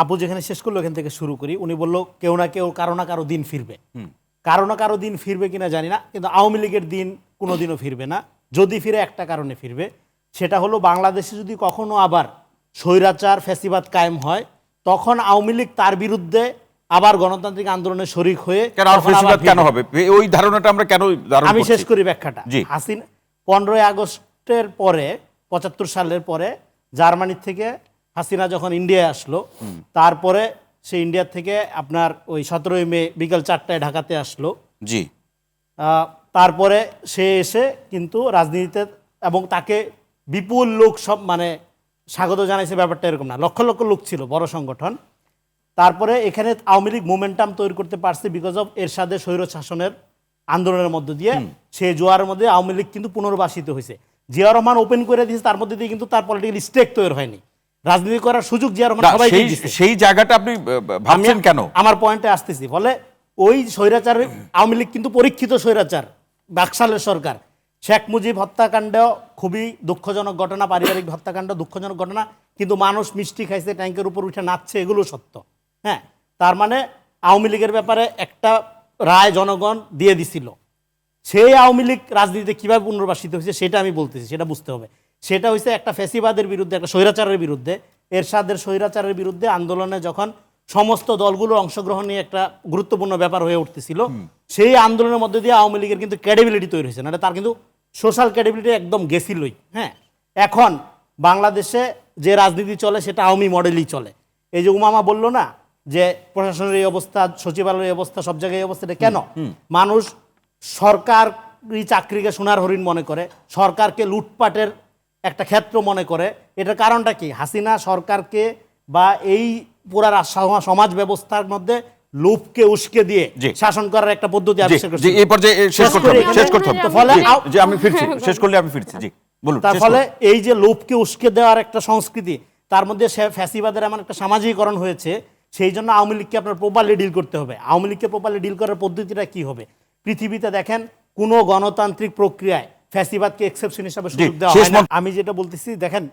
আপু যেখানে শেষ করলো এখান থেকে শুরু করি। উনি বলল কেউ না কেউ কারো না কারো দিন ফিরবে, কারো না কারো দিন ফিরবে কিনা জানি না, কিন্তু আওয়ামী লীগের দিন কোনোদিনও ফিরবে না। যদি ফিরে একটা কারণে ফিরবে, সেটা হলো বাংলাদেশে যদি কখনো আবার স্বৈরাচার ফ্যাসিবাদ কায়েম হয়, তখন আওয়ামী লীগ তার বিরুদ্ধে আবার গণতান্ত্রিক আন্দোলনে শরিক হয়ে কেন হবে ওই ধারণাটা আমরা কেন আমি শেষ করি ব্যাখ্যাটা। হাসিনা 15ই আগস্টের পরে 75 সালের পরে জার্মানি থেকে হাসিনা যখন ইন্ডিয়ায় আসলো, তারপরে সে ইন্ডিয়া থেকে আপনার ওই 17ই মে বিকাল 4টায় ঢাকাতে আসলো। জি, তারপরে সে এসে কিন্তু রাজনীতিতে, এবং তাকে বিপুল লোক সব মানে স্বাগত জানাইছে, ব্যাপারটা এরকম না, লক্ষ লক্ষ লোক ছিল, বড় সংগঠন। তারপরে এখানে আওয়ামী লীগ মোমেন্টাম তৈরি করতে পারছে বিকজ অফ এরশাদের স্বৈর শাসনের আন্দোলনের মধ্য দিয়ে। সেই জোয়ারের মধ্যে আওয়ামী লীগ কিন্তু পুনর্বাসিত হয়েছে। জিয়া রহমান ওপেন করে দিয়েছে, তার মধ্যে দিয়ে কিন্তু তার পলিটিক্যাল স্টেক তৈরি হয়নি, রাজনীতি করার সুযোগ জিয়া রহমান সবাইকে দিয়েছে। সেই জায়গাটা আপনি ভাবছেন কেন? আমার পয়েন্টে আসতেছি। ফলে ওই স্বৈরাচারের আওয়ামী লীগ কিন্তু পরীক্ষিত স্বৈরাচার, বাকশালের সরকার। শেখ মুজিব হত্যাকাণ্ড খুবই দুঃখজনক ঘটনা, পারিবারিক হত্যাকাণ্ড দুঃখজনক ঘটনা, কিন্তু মানুষ মিষ্টি খাইছে, ট্যাঙ্কের উপর উঠে নাচছে, এগুলো সত্য। হ্যাঁ, তার মানে আওয়ামী লীগের ব্যাপারে একটা রায় জনগণ দিয়ে দিছিল। সেই আওয়ামী লীগ রাজনীতিতে কীভাবে পুনর্বাসিত হয়েছে সেটা আমি বলতেছি, সেটা বুঝতে হবে। সেটা হয়েছে একটা ফ্যাসিবাদের বিরুদ্ধে, একটা স্বৈরাচারের বিরুদ্ধে, এরশাদের স্বৈরাচারের বিরুদ্ধে আন্দোলনে যখন সমস্ত দলগুলোর অংশগ্রহণ নিয়ে একটা গুরুত্বপূর্ণ ব্যাপার হয়ে উঠতেছিল, সেই আন্দোলনের মধ্যে দিয়ে আওয়ামী লীগের কিন্তু ক্রেডিবিলিটি তৈরি হয়েছে, না তার কিন্তু সোশ্যাল ক্রেডিবিলিটি একদম গেছিলই। হ্যাঁ, এখন বাংলাদেশে যে রাজনীতি চলে সেটা আওয়ামী মডেলই চলে। এই যে উমামা বললো না যে প্রশাসনের এই অবস্থা, সচিবালয়ের এই অবস্থা, সব জায়গায় এই অবস্থাটা কেন? মানুষ সরকারি চাকরিকে সোনার হরিণ মনে করে, সরকারকে লুটপাটের একটা ক্ষেত্র মনে করে। এটার কারণটা কি? হাসিনা সরকারকে বা এই পুরা সমাজ ব্যবস্থার মধ্যে লোভকে উস্কে দিয়ে শাসন করার একটা পদ্ধতি আবিষ্কার করছে। এই পর্যায়ে শেষ করতে হবে। ফলে আমি ফিরছি, শেষ করলে আমি ফিরছি। জি বলুন। তার ফলে এই যে লোভকে উস্কে দেওয়ার একটা সংস্কৃতি, তার মধ্যে ফ্যাসিবাদের এমন একটা সামাজিকরণ হয়েছে, সেই জন্য আওয়ামী লীগকে আপনার প্রপারলি ডিল করতে হবে। আওয়ামী লীগকে প্রপারলি ডিল করার পদ্ধতিটা কি হবে? পৃথিবীতে দেখেন কোনো গণতান্ত্রিক প্রক্রিয়ায় ফ্যাসিবাদকে এক্সেপশন হিসাবে সুযোগ দেওয়া হয় না। আমি যেটা বলতেছি, দেখেন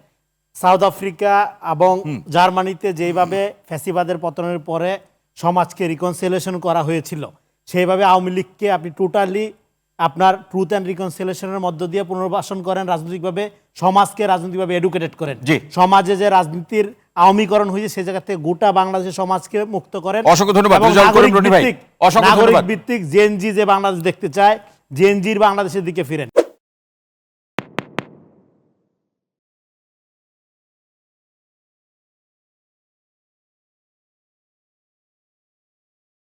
সাউথ আফ্রিকা এবং জার্মানিতে যেভাবে ফ্যাসিবাদের পতনের পরে সমাজকে রিকনসিলিয়েশন করা হয়েছিল, সেইভাবে আওয়ামী লীগকে আপনি টোটালি আপনার ট্রুথ অ্যান্ড রিকনসিলিয়েশনের মধ্য দিয়ে পুনর্বাসন করেন, রাজনৈতিকভাবে সমাজকে রাজনৈতিকভাবে এডুকেটেড করেন। সমাজে যে রাজনীতির আওয়ামীকরণ হয়েছে সে জায়গা থেকে গোটা বাংলাদেশের সমাজকে মুক্ত করেন। অসংখ্য ধন্যবাদ। নাগরিক ভিত্তিক জেএনজি যে বাংলাদেশ দেখতে চায়, জেএনজির বাংলাদেশের দিকে ফিরেন।